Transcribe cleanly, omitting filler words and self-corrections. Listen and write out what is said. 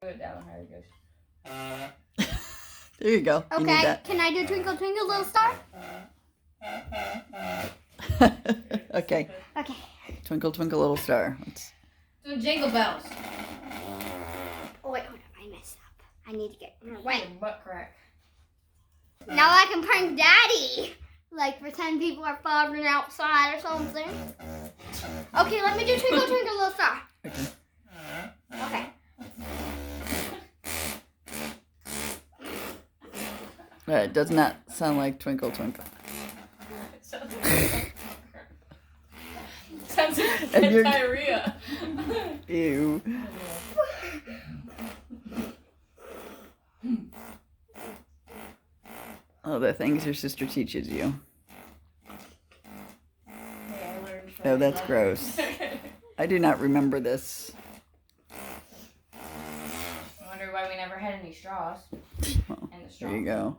Put it down how it goes. There you go. You Okay, can I do Twinkle Twinkle Little Star? Okay. Okay. Twinkle, twinkle, little star. Let's... Do Jingle Bells. Oh, wait, hold on. I messed up. I need to get more wet. Butt crack. Now I can prank Daddy. Like, pretend people are falling outside or something. Okay, let me do Twinkle Twinkle Little Star. Okay. Okay. It does not sound like twinkle, twinkle. It sounds like sounds like And you're... diarrhea. Ew. Oh, the things your sister teaches you. Yeah, I learned from Oh, that's gross. I do not remember this. I wonder why we never had any straws. Well, And the straw. there you go.